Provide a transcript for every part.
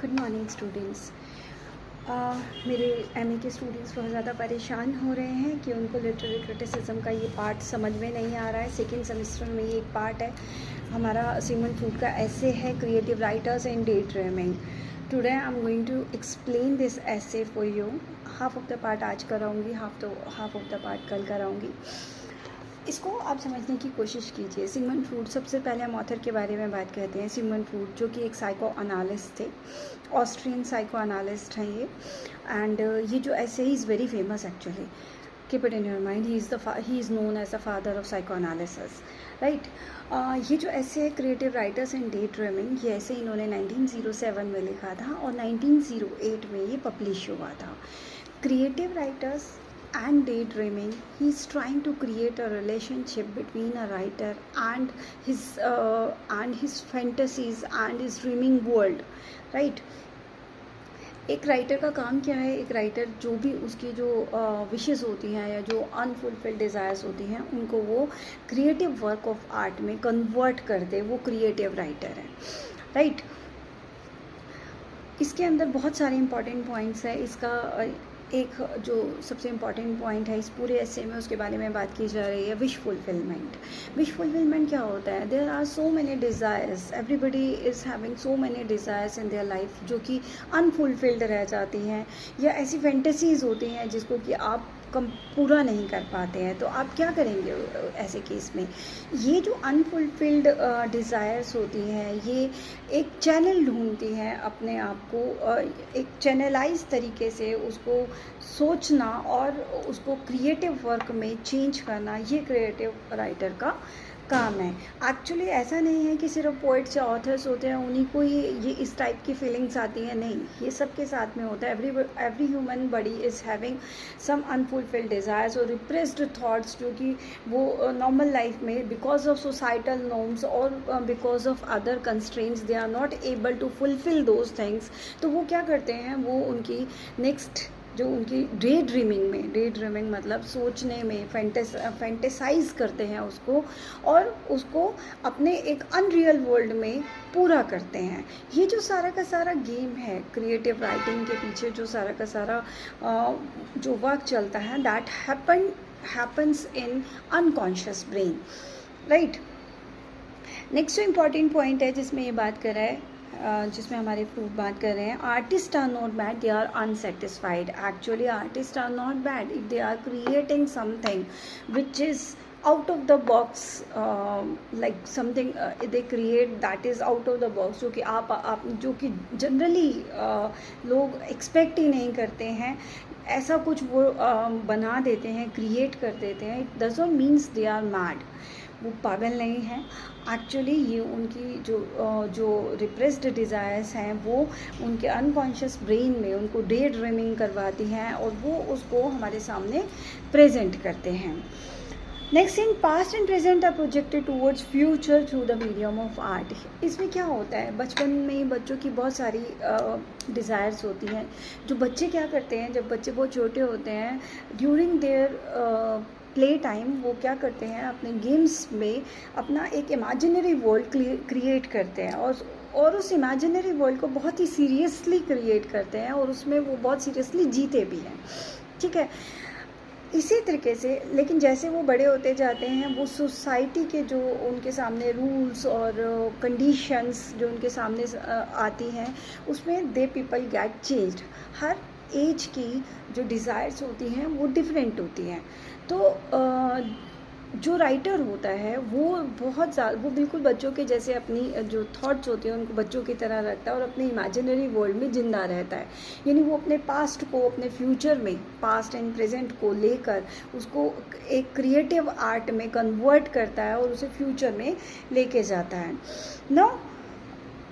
Good morning students. मेरे MA के students बहुत ज़्यादा परेशान हो रहे हैं कि उनको लिटरेरी क्रिटिसिज्म का ये पार्ट समझ में नहीं आ रहा है। सेकेंड सेमेस्टर में ये एक पार्ट है हमारा सिगमंड फ्रूड का ऐसे है creative writers and day dreaming. Today I am going to explain this essay for you. Half of the part आज कराऊंगी, हाफ ऑफ द पार्ट कल कराऊंगी। इसको आप समझने की कोशिश कीजिए। सिगमंड फ्रूड, सबसे पहले हम ऑथर के बारे में बात करते हैं। सिगमंड फ्रूड जो कि एक साइको एनालिस्ट थे, ऑस्ट्रियन साइको एनालिस्ट हैं ये। एंड ये जो ऐसे ही is very famous actually. Keep it in your mind, he is known as the father of psychoanalysis, right. ये जो ऐसे है creative writers and day dreaming, ये ऐसे इन्होंने 1907 में लिखा था और 1908 में ये पब्लिश हुआ था। Creative writers and daydreaming, he's trying to create a relationship between a writer and his fantasies and his dreaming world, right? एक राइटर का काम क्या है? एक राइटर जो भी उसकी जो विशेज़ होती हैं या जो अनफुलफिल्ड डिज़ायर्स होती हैं उनको वो क्रिएटिव वर्क ऑफ आर्ट में कन्वर्ट कर दे, वो क्रिएटिव राइटर है, राइट। इसके अंदर बहुत सारे इंपॉर्टेंट पॉइंट्स है। इसका एक जो सबसे इम्पॉर्टेंट पॉइंट है इस पूरे ऐसे में, उसके बारे में बात की जा रही है, विश फुलफिलमेंट। विश फुलफिलमेंट क्या होता है? There are so many desires, everybody is having so many desires in their life जो कि अनफुलफिल्ड रह जाती हैं, या ऐसी फैंटेसीज़ होती हैं जिसको कि आप कम पूरा नहीं कर पाते हैं। तो आप क्या करेंगे ऐसे केस में? ये जो अनफुलफिल्ड डिज़ायर्स होती हैं, ये एक चैनल ढूंढती हैं अपने आप को, एक चैनलाइज तरीके से उसको सोचना और उसको क्रिएटिव वर्क में चेंज करना, ये क्रिएटिव राइटर का काम है। एक्चुअली ऐसा नहीं है कि सिर्फ पोइट्स या ऑथर्स होते हैं उन्हीं को ये इस टाइप की फीलिंग्स आती हैं, नहीं, ये सबके साथ में होता है। Every human body is having some unfulfilled desires और रिप्रेस्ड थॉट्स जो कि वो नॉर्मल लाइफ में बिकॉज ऑफ सोसाइटल नॉर्म्स और because of other constraints they are not able to fulfil those things. तो वो क्या करते हैं, वो उनकी नेक्स्ट जो उनकी डे ड्रीमिंग मतलब सोचने में फैंटेसाइज करते हैं उसको, और उसको अपने एक अनरियल वर्ल्ड में पूरा करते हैं। ये जो सारा का सारा गेम है क्रिएटिव राइटिंग के पीछे, जो सारा का सारा जो वर्क चलता है, that happens in unconscious brain, right. Next जो इम्पॉर्टेंट पॉइंट है जिसमें ये बात कर रहा है, जिसमें हमारे फ्रूट बात कर रहे हैं, artist are not bad, they are unsatisfied. Actually artist are not bad if they are creating something which is out of the box, like something they create that is out of the box, जो कि आप जो कि generally लोग expect ही नहीं करते हैं, ऐसा कुछ वो बना देते हैं, क्रिएट कर देते हैं। It doesn't means they are mad, वो पागल नहीं हैं। एक्चुअली ये उनकी जो रिप्रेस्ड डिज़ायर्स हैं वो उनके अनकॉन्शियस ब्रेन में उनको डे ड्रीमिंग करवाती हैं और वो उसको हमारे सामने प्रेजेंट करते हैं। Next, in past and present are projected towards future through the medium of art. इसमें क्या होता है, बचपन में ही बच्चों की बहुत सारी डिज़ायर्स होती हैं। जो बच्चे क्या करते हैं, जब बच्चे बहुत छोटे होते हैं, ड्यूरिंग देयर प्ले टाइम वो क्या करते हैं, अपने गेम्स में अपना एक इमेजिनरी वर्ल्ड क्रिएट करते हैं और उस इमेजिनरी वर्ल्ड को बहुत ही सीरियसली क्रिएट करते हैं और उसमें वो बहुत सीरियसली जीते भी हैं, ठीक है। इसी तरीके से लेकिन जैसे वो बड़े होते जाते हैं, वो सोसाइटी के जो उनके सामने रूल्स और कंडीशंस जो उनके सामने आती हैं, उसमें दे पीपल गेट चेंज्ड। हर एज की जो डिज़ायर्स होती हैं वो डिफरेंट होती हैं। तो जो राइटर होता है वो बहुत ज़्यादा, वो बिल्कुल बच्चों के जैसे अपनी जो थॉट्स होते हैं उनको बच्चों की तरह रखता है और अपने इमेजिनरी वर्ल्ड में ज़िंदा रहता है। यानी वो अपने पास्ट को, अपने फ्यूचर में, पास्ट एंड प्रेजेंट को लेकर उसको एक क्रिएटिव आर्ट में कन्वर्ट करता है और उसे फ्यूचर में लेके जाता है ना।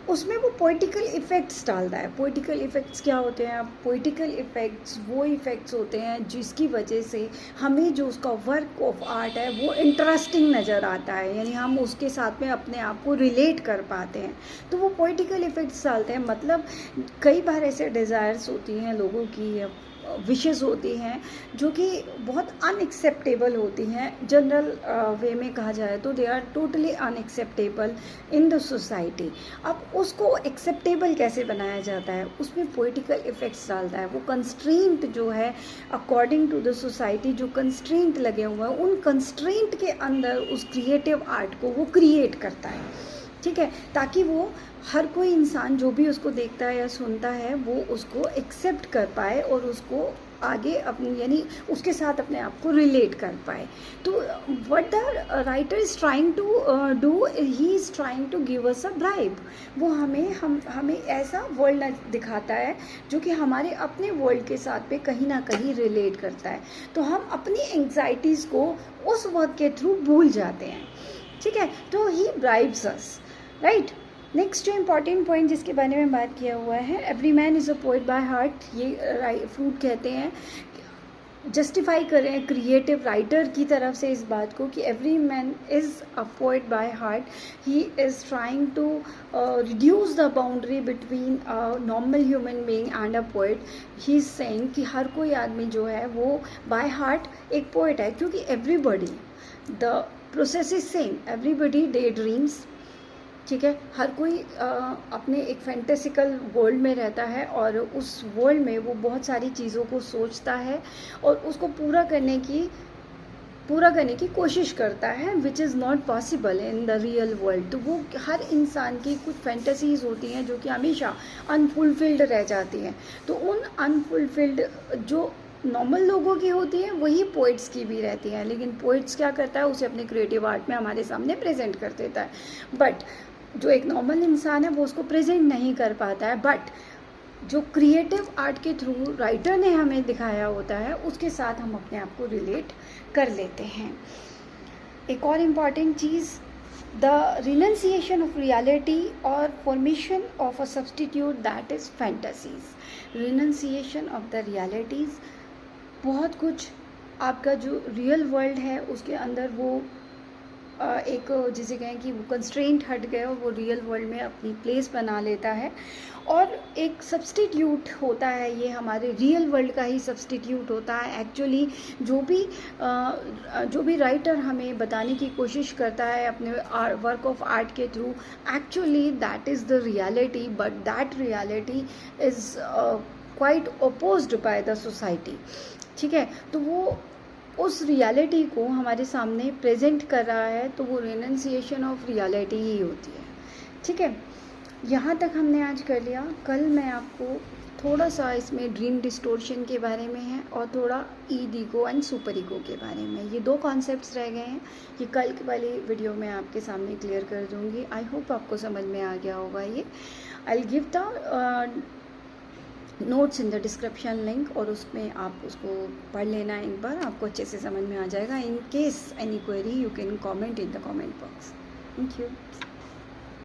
उसमें वो पोइटिकल इफ़ेक्ट्स डालता है। पोइटिकल इफ़ेक्ट्स क्या होते हैं? पोइटिकल इफ़ेक्ट्स वो इफ़ेक्ट्स होते हैं जिसकी वजह से हमें जो उसका वर्क ऑफ आर्ट है वो इंटरेस्टिंग नज़र आता है, यानी हम उसके साथ में अपने आप को रिलेट कर पाते हैं। तो वो पोइटिकल इफ़ेक्ट्स डालते हैं। मतलब कई बार ऐसे डिज़ायर्स होती हैं लोगों की, विशेस होती हैं जो कि बहुत अनएक्सेप्टेबल होती हैं, जनरल वे में कहा जाए तो they are totally unacceptable in the society. अब उसको एक्सेप्टेबल कैसे बनाया जाता है, उसमें पोइटिकल इफ़ेक्ट्स डालता है। वो कंस्ट्रेंट जो है अकॉर्डिंग टू द सोसाइटी, जो कंस्ट्रेंट लगे हुए हैं उन कंस्ट्रेंट के अंदर उस क्रिएटिव आर्ट को वो क्रिएट करता है, ठीक है, ताकि वो हर कोई इंसान जो भी उसको देखता है या सुनता है वो उसको एक्सेप्ट कर पाए और उसको आगे अपनी यानी उसके साथ अपने आप को रिलेट कर पाए। तो what the writer is trying to do, he is trying to give us a bribe. वो हमें ऐसा वर्ल्ड दिखाता है जो कि हमारे अपने वर्ल्ड के साथ पे कहीं ना कहीं रिलेट करता है। तो हम अपनी एंग्जाइटीज़ को उस वर्क के थ्रू भूल जाते हैं, ठीक है। तो ही ब्राइब्स अस, राइट। नेक्स्ट जो इम्पॉर्टेंट पॉइंट जिसके बारे में बात किया हुआ है, every man is a poet by heart. ये फ्रूट कहते हैं, जस्टिफाई कर रहे हैं क्रिएटिव राइटर की तरफ से इस बात को कि every man is a poet by heart. He is trying to reduce the boundary between a normal human being and a poet. He is saying कि हर कोई आदमी जो है वो बाय हार्ट एक पोइट है, क्योंकि everybody the process is same, everybody day dreams, ठीक है। हर कोई अपने एक फैंटेसिकल वर्ल्ड में रहता है और उस वर्ल्ड में वो बहुत सारी चीज़ों को सोचता है और उसको पूरा करने की कोशिश करता है, which is not possible in the real world. तो वो हर इंसान की कुछ फैंटेसीज़ होती हैं जो कि हमेशा अनफुलफिल्ड रह जाती हैं। तो उन अनफुलफिल्ड जो नॉर्मल लोगों की होती है वही पोइट्स की भी रहती है, लेकिन पोइट्स क्या करता है, उसे अपने क्रिएटिव आर्ट में हमारे सामने प्रेजेंट कर देता है। बट जो एक नॉर्मल इंसान है वो उसको प्रेजेंट नहीं कर पाता है, बट जो क्रिएटिव आर्ट के थ्रू राइटर ने हमें दिखाया होता है उसके साथ हम अपने आप को रिलेट कर लेते हैं। एक और इम्पॉर्टेंट चीज़, द रिनंसिएशन ऑफ रियलिटी और formation of a substitute that is fantasies. Renunciation of the realities, बहुत कुछ आपका जो रियल वर्ल्ड है उसके अंदर वो एक जिसे कहें कि वो कंस्ट्रेंट हट गए और वो रियल वर्ल्ड में अपनी प्लेस बना लेता है, और एक सब्सटीट्यूट होता है, ये हमारे रियल वर्ल्ड का ही सब्सटीट्यूट होता है। एक्चुअली जो भी राइटर हमें बताने की कोशिश करता है अपने वर्क ऑफ आर्ट के through, actually that is the reality, but that reality is quite opposed by the society, ठीक है। तो वो उस रियलिटी को हमारे सामने प्रेजेंट कर रहा है, तो वो रिनंसिएशन ऑफ रियलिटी ही होती है, ठीक है। यहाँ तक हमने आज कर लिया। कल मैं आपको थोड़ा सा इसमें ड्रीम डिस्टोर्शन के बारे में है और थोड़ा ईगो एंड सुपर ईगो के बारे में, ये दो कॉन्सेप्ट्स रह गए हैं, ये कल वाली वीडियो में आपके सामने क्लियर कर दूँगी। आई होप आपको समझ में आ गया होगा ये। I will give the notes in the description link, और उसमें आप उसको पढ़ लेना एक बार, आपको अच्छे से समझ में आ जाएगा। In case any query you can comment in the comment box. Thank you.